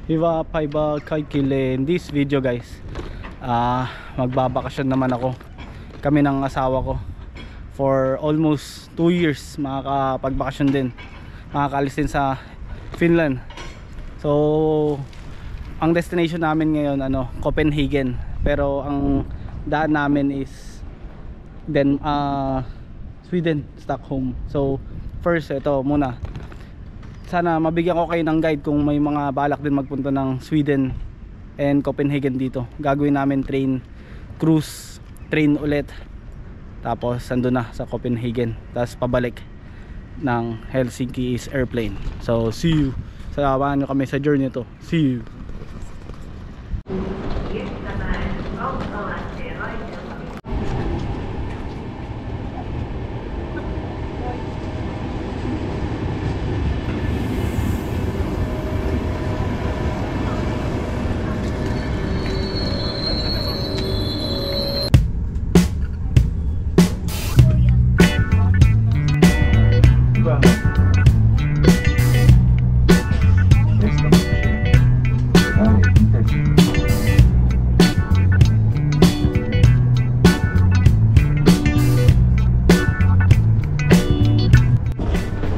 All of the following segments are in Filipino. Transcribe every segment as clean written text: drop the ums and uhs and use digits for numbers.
Viva Paiba Kaikile. In this video guys, magbabakasyon naman ako, kami ng asawa ko. For almost 2 years makakapagbakasyon din, makakaalis din sa Finland. So ang destination namin ngayon Copenhagen, pero ang daan namin is Sweden, Stockholm. So first, ito muna, sana mabigyan ko kayo ng guide kung may mga balak din magpunta ng Sweden and Copenhagen dito. Gagawin namin train, cruise, train ulit, tapos ando na sa Copenhagen, tapos pabalik ng Helsinki is airplane. So see you, samahan nyo kami sa journey to. See you.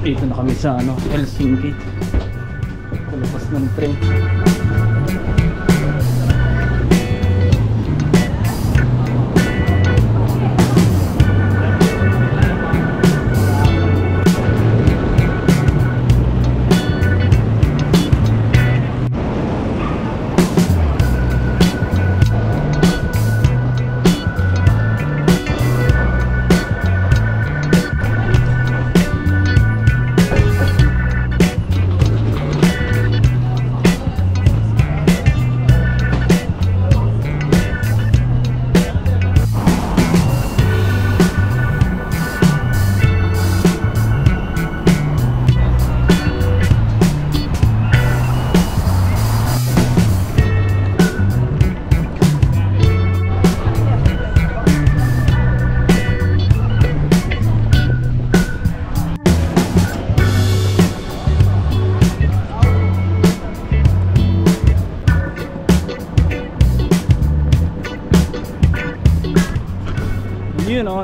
Dito na kami sa Helsinki, palapas ng train.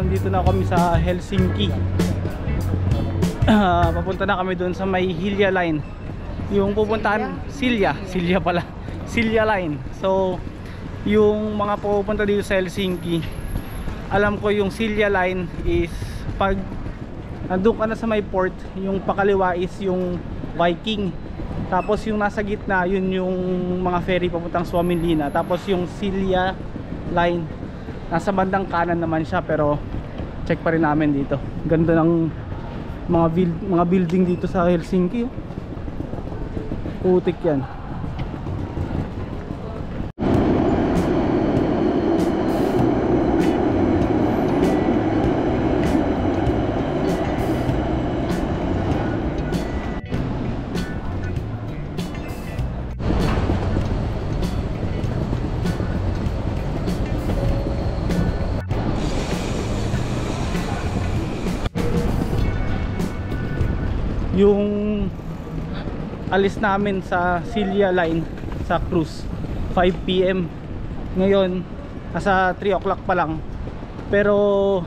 Dito na kami sa Helsinki. Papunta na kami doon sa may Hilja Line, yung pupuntahan Silja Line. So yung mga pupunta dito sa Helsinki, alam ko yung Silja Line is pag nandun ka na sa may port, yung pakaliwa is yung Viking, tapos yung nasa gitna yun yung mga ferry papuntang Suomenlinna, tapos yung Silja Line nasa bandang kanan naman siya. Pero check pa rin namin dito. Ganda ng mga building dito sa Helsinki. Putik yan. Yung alis namin sa Silja Line sa cruise 5 PM. Ngayon nasa 3 o'clock pa lang, pero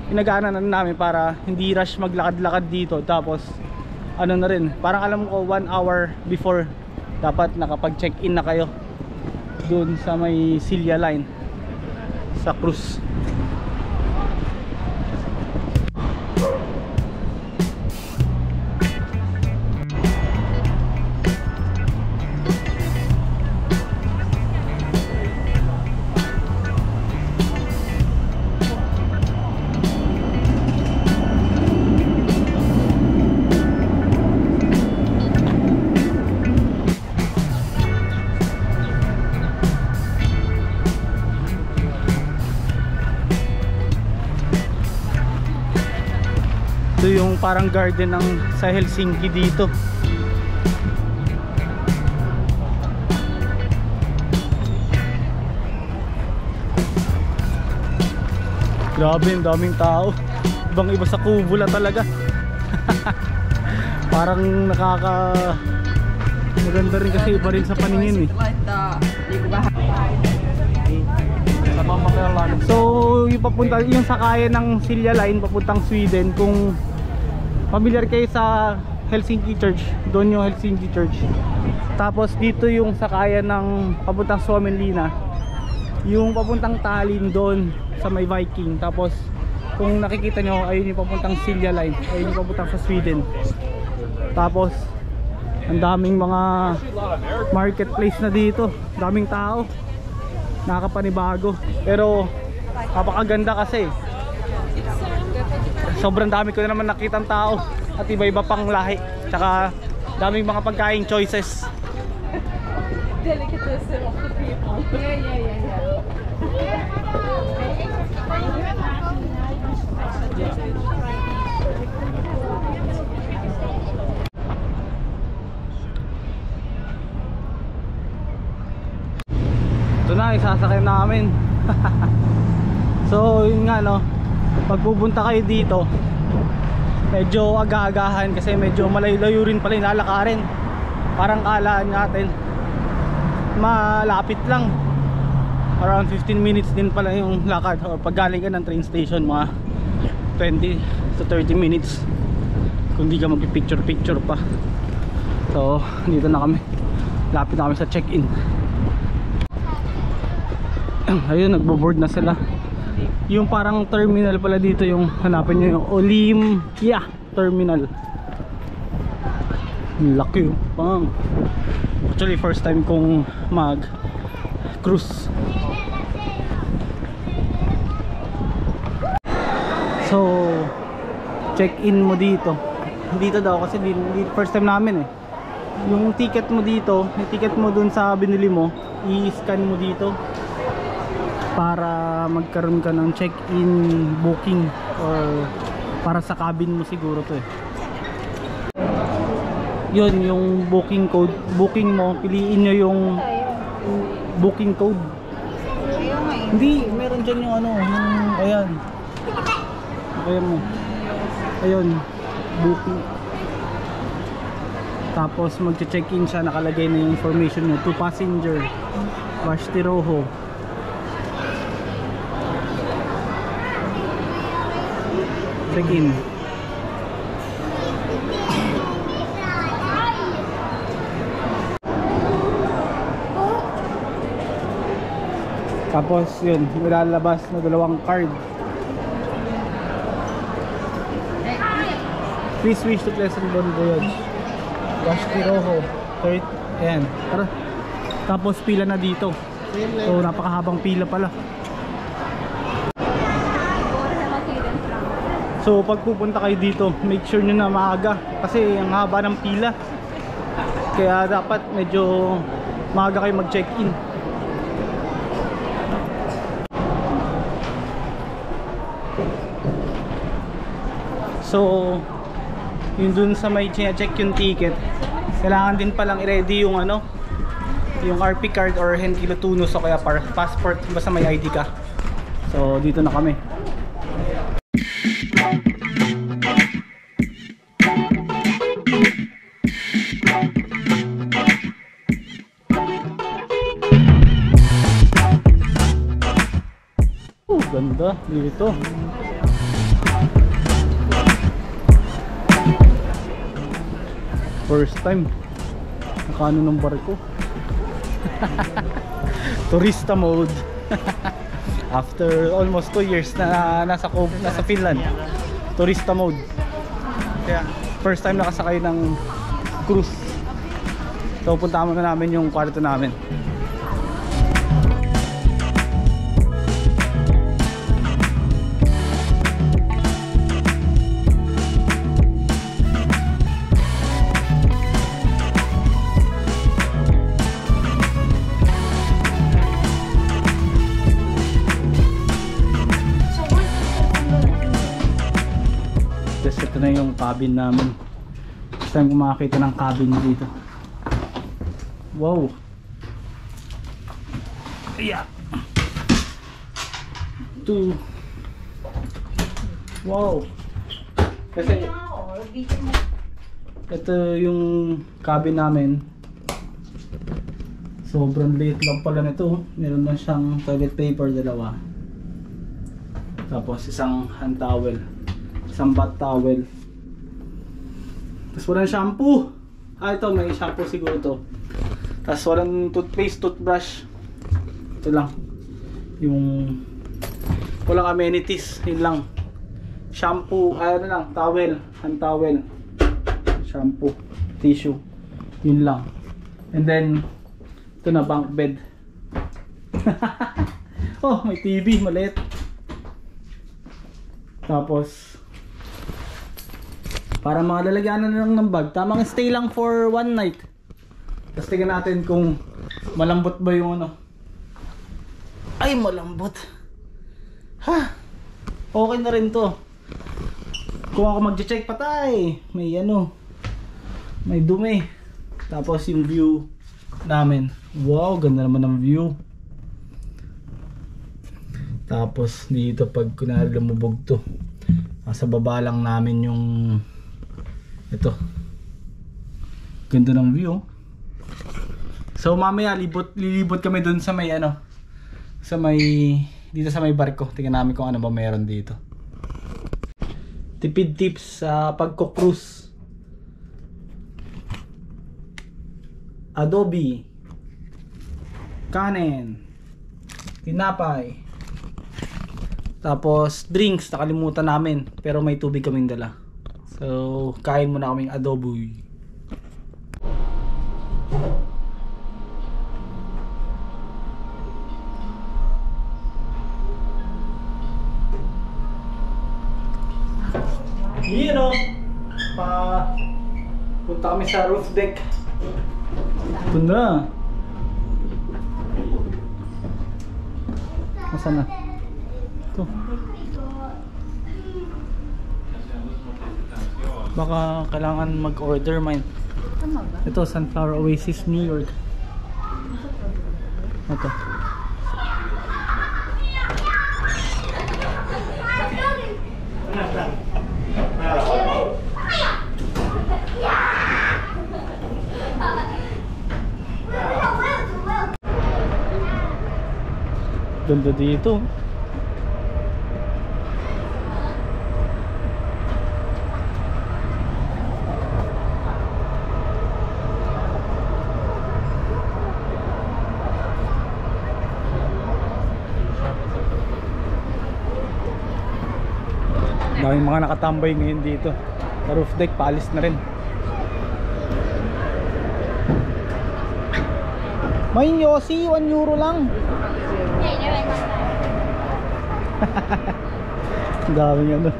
pinagaanan namin para hindi rush maglakad-lakad dito. Tapos na rin, parang alam ko 1 hour before dapat nakapag-check-in na kayo dun sa may Silja Line sa cruise. Ito yung parang garden ng sa Helsinki dito. Grabe, ang daming tao. Ibang iba sa Kouvola talaga. Parang Maganda rin kasi iba rin sa paningin eh. So yung papunta, yung sakayan ng Silja Line papuntang Sweden, kung familiar kayo sa Helsinki Church, doon yung Helsinki Church. Tapos dito yung sakayan ng papuntang Suomenlinna, yung papuntang Tallinn doon sa may Viking. Tapos kung nakikita nyo, ayun yung papuntang Silja Line, ayun yung papuntang sa Sweden. Tapos ang daming mga marketplace na dito, daming tao, nakakapanibago. Pero napakaganda kasi sobrang dami ko na naman nakitang tao at iba-iba pang lahi, tsaka daming mga pagkain choices. Delicatessen of the people. Ito na, isasakay namin. So yun nga no, pag pupunta kayo dito, medyo aga-agahan kasi medyo malayo-layo rin pala yung lalakarin. Parang kalaan natin malapit lang, around 15 minutes din pala yung lakad, or pag galing ka ng train station mga 20 to 30 minutes kung di ka magpipicture-picture pa. So dito na kami, lapit na kami sa check-in. Ayun, nagbo-board na sila. Yung parang terminal pala dito yung hanapin nyo, yung Olympia Terminal. Laki oh, pang. Actually first time kong mag cruise. So check-in mo dito daw kasi di first time namin eh. Yung ticket mo dito, yung ticket mo dun sa binili mo, i-scan mo dito para magkaroon ka ng check-in booking, or para sa cabin mo siguro to eh. Yun yung booking code, booking mo, piliin nyo yung booking code. Hindi, meron dyan yung ano, yung ayan, ayan mo, ayun, booking. Tapos magche-check-in siya, nakalagay na yung information nyo, to passenger Vashtiroho. Check-in. Tapos yun, nilalabas na dalawang card. Please wish to pleasant bon voyage Vashtiroho. Ayan, tara. Tapos pila na dito. So napakahabang pila pala. So pag pupunta kayo dito, make sure nyo na maaga kasi ang haba ng pila. Kaya dapat medyo maaga kayo mag-check-in. So yun dun sa may check yung ticket, kailangan din palang i-ready yung ano, yung RP card or Henkilotunos o kaya passport, basta may ID ka. So dito na kami. Ganda dito. First time nakano ng barko. Turista mode. After almost 2 years na nasa Finland, turista mode. Kaya first time nakasakay ng cruise. So puntahan na namin yung kwarto namin. Ito na yung cabin namin. First time ko makakita ng cabin dito. Wow. Yeah. Wow. Kasi ito yung cabin namin. Sobrang liit lang pala nito. Meron lang siyang toilet paper, dalawa. Tapos isang hand towel, isang bath towel. Tapos walang shampoo. Ito may shampoo siguro to. Tapos walang toothpaste, toothbrush. Ito lang. Yung walang amenities, yun lang. Shampoo, ano lang, towel, hand towel, shampoo, tissue, yun lang. And then ito na, bunk bed. Oh, may TV maliit. Tapos para mga lalagyanan na lang ng bag. Tamang stay lang for one night. Tapos tingnan natin kung malambot ba yung ano. Ay, malambot. Ha, okay na rin to. Kung ako mag-check, patay, may ano, may dumi. Tapos yung view namin, wow, ganda naman ng view. Tapos dito pag kunwari lumubog to, nasa baba lang namin yung ito, ganda ng view. So mamaya lilibot kami dun sa may ano, sa may, dito sa may barko. Tingnan namin kung ano ba meron dito. Tipid tips sa pagko-cruise. Adobe, kanin, tinapay, tapos drinks nakalimutan namin pero may tubig kaming dala. So kain muna kaming adobo. Yun o, punta kami sa roof deck. Ito na. Nasaan na? Ito. Baka kailangan mag-order mine. Ito, Sunflower Oasis, New York. Ito. Ganda dito. Daming mga nakatambay ngayon dito. Sa roof deck, paalis na rin. May Yossi, 1 euro lang. Ang daming ano.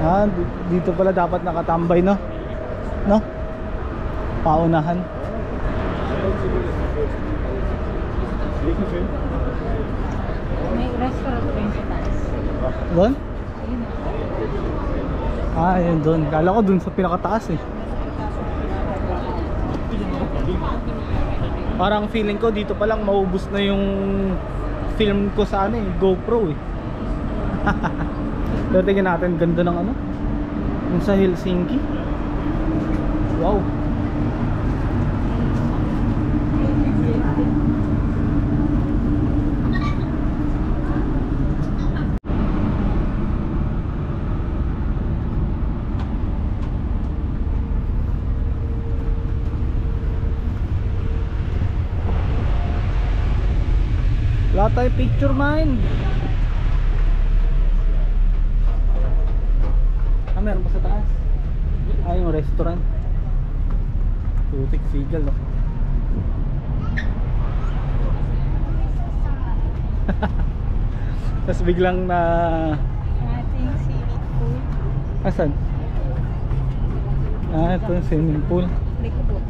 Ah, dito pala dapat nakatambay, no? No? Paunahan. May restaurant rin sa taas. Doon? Ah, yun doon. Kala ko doon sa pinakataas eh. Parang feeling ko dito pa lang maubos na yung film ko sa ano eh, GoPro eh. Pero tingnan natin, ganda ng ano, yung sa Helsinki. Wow. Wala tayo picture mine. Ah, meron pa sa taas. Ah, yung restaurant. Putik sigal, no? Tapos biglang na Ating swimming pool. asan? Ah, ito yung swimming pool. Likubot.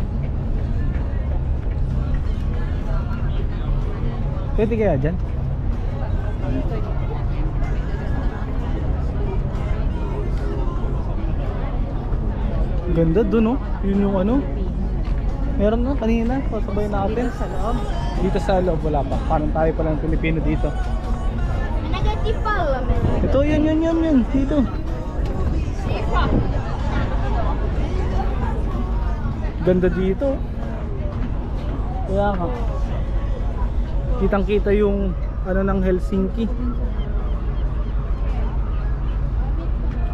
Pwede kaya dyan? Ganda dun, oh. Yun yung ano. Meron na kanina, pasabay natin. Dito sa loob. Dito sa loob wala pa. Parang tayo pa lang Pilipino dito. Ito, yun. Dito. Ganda dito. Kaya nga. Kitang kita yung ano ng Helsinki.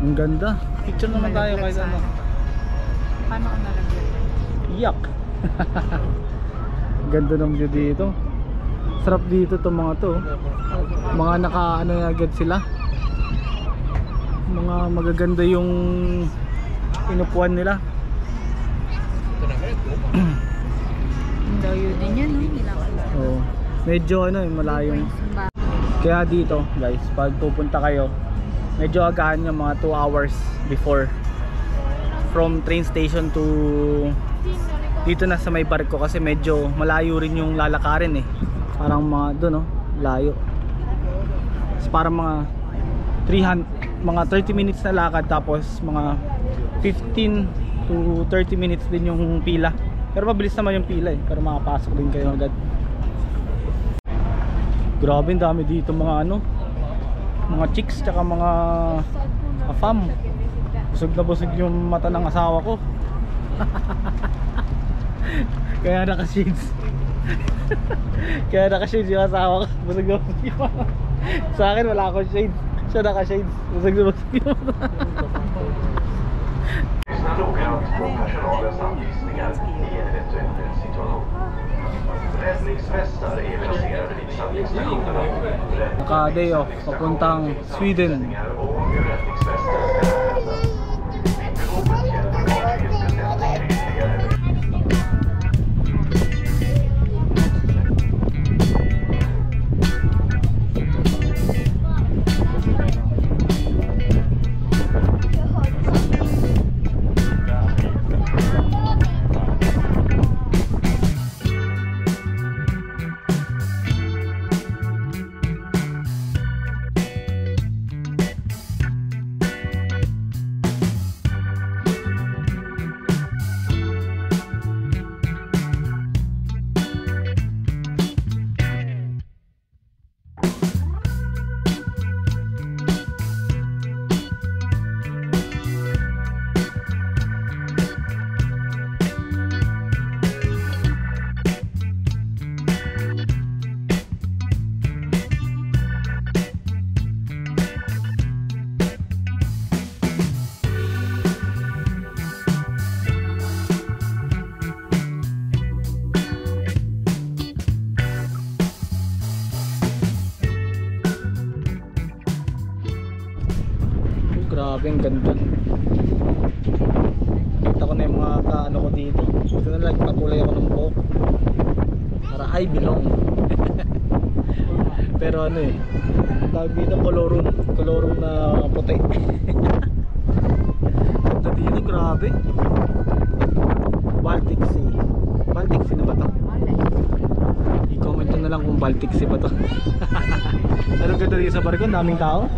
Ang ganda. Picture naman tayo kahit ano. Paano ka nalagyan? Yak. Ganda ng view dito. Sarap dito to mga to. Mga naka ano agad sila. Mga magaganda yung inupuan nila. Ang layo din yan, no? Oh, medyo ano malayong. Kaya dito guys, pag pupunta kayo, medyo agahan nyo mga 2 hours before from train station to dito na sa may barko, kasi medyo malayo rin yung lalakarin eh. Parang mga doon no, layo. Parang mga 30 minutes na lakad, tapos mga 15 to 30 minutes din yung pila. Pero mabilis naman yung pila eh, pero makapasok din kayo agad. Grabe, ang dami dito mga ano, mga chicks tsaka mga afam. Busog na busog yung mata ng asawa ko. Kaya naka-shades. Kaya naka-shades yung asawa ko. Busog na busog yung mata. Sa akin wala akong shades. Siya naka-shades. Busog na busog yung mata. Naka-day off, papuntang Sweden. Grabe, ang ganda. Kita ko na yung mga kaano ko dito. Ito na lang, pakulay ako ng buhok para I belong. Pero ano eh, tawag dito kolorum na puti. Ganda dito, grabe. Baltic Sea. Baltic Sea na ba to? I-comment nyo na lang kung Baltic Sea ba to. Pero ganda dito sa barko, daming tao.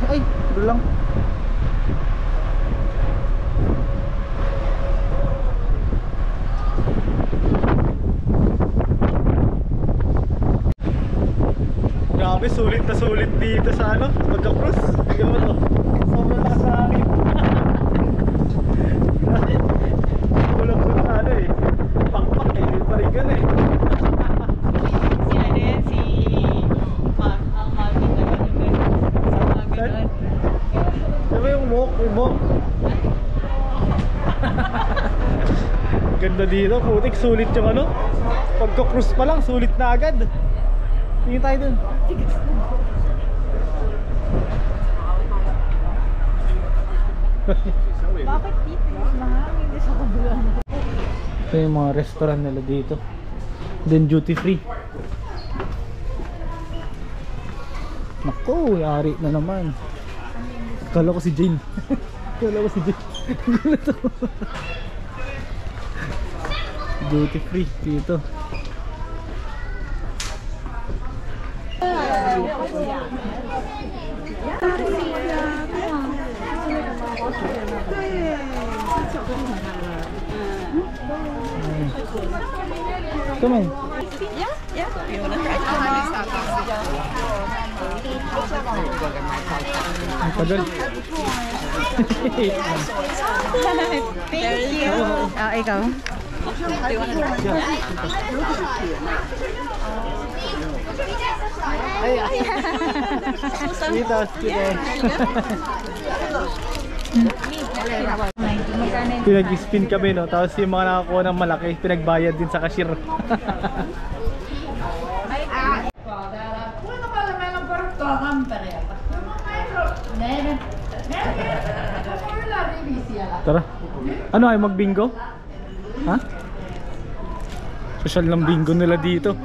Ay, doon lang. Grabe, sulit na sulit dito sa ano, pagka-cruise. Tingnan mo to. Sobrang lakas sa akin. Kulang ko na ano eh. Pakpak eh, hindi pa rin gan eh. Si ano yan, si ang Malvin na gano'n. Saan? Diba yung walk? Ganda dito, putik, sulit yung ano. Pagka-cruise pa lang, sulit na agad. Tingin tayo dun. Bakit dito yung mahangin din sa kabulan? Ito yung mga restaurant nila dito. Then duty free. Naku, yari na naman. Kala ko si Jane. Kala ko si Jane. Duty free dito. Come in. Yeah. You wanna try? Ang tagal. Thank you. Ikaw? Dito, dito. Pinag-spin kami, no? Tapos yung mga nakakuha ng malaki, pinagbayad din sa cashier. Tara. Ano ay mag-bingo? Ha? Social ng bingo nila dito.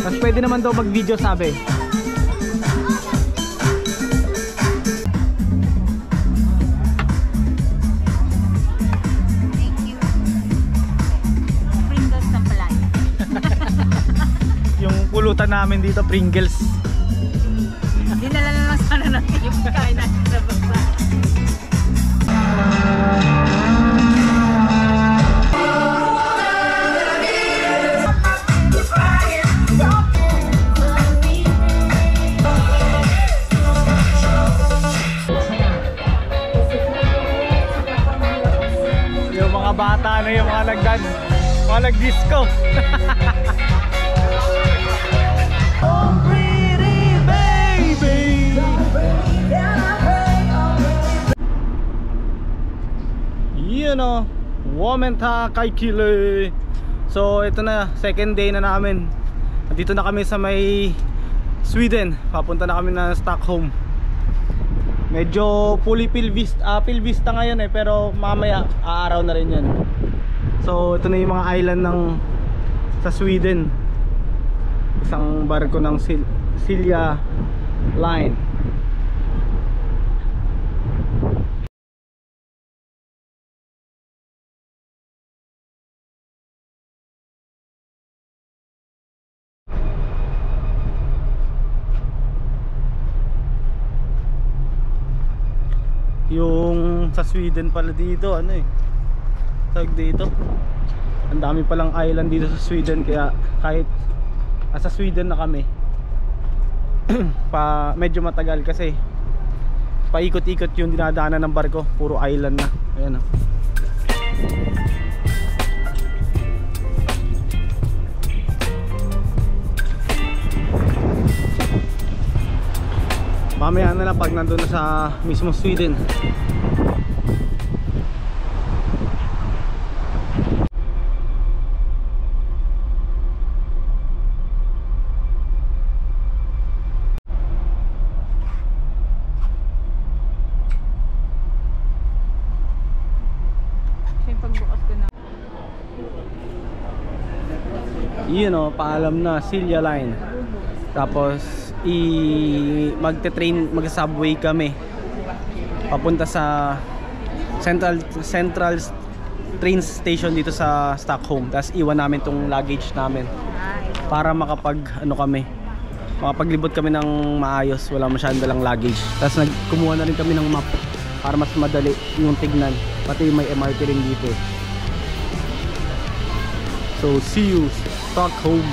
Mas pwede naman daw mag-video, sabi. Pringles ng palay. Yung pulutan namin dito, Pringles. Dinala na lang sana natin yung kain natin sa baba. Yung mga bata na yung mga nag-dance, mga nag-disco. Oh pretty baby, yun o, Womenta Kaikile. So ito na, second day na namin. Dito na kami sa may Sweden. Papunta na kami na Stockholm. Medyo fully Pilvista ngayon eh, pero mamaya aaraw na rin yan. So ito na yung mga island ng sa Sweden. Isang barko ng Silja Line. Yung sa Sweden pala dito, ano eh, tawag dito, ang dami palang island dito sa Sweden. Kaya kahit sa Sweden na kami medyo matagal kasi paikot-ikot yung dinadaanan ng barko, puro island na. Ayan o. Mamaya na lang pag nandun na sa mismo Sweden. Pagbukas ko na. Yun o, paalam na, Silja Line. Tapos mag-subway kami papunta sa Central train station dito sa Stockholm. Tapos iwan namin tong luggage namin para makapaglibot kami ng maayos, wala masyadong dalang luggage. Tapos kumuha na rin kami ng map para mas madali yung tignan, pati may MRT rin dito. So see you Stockholm.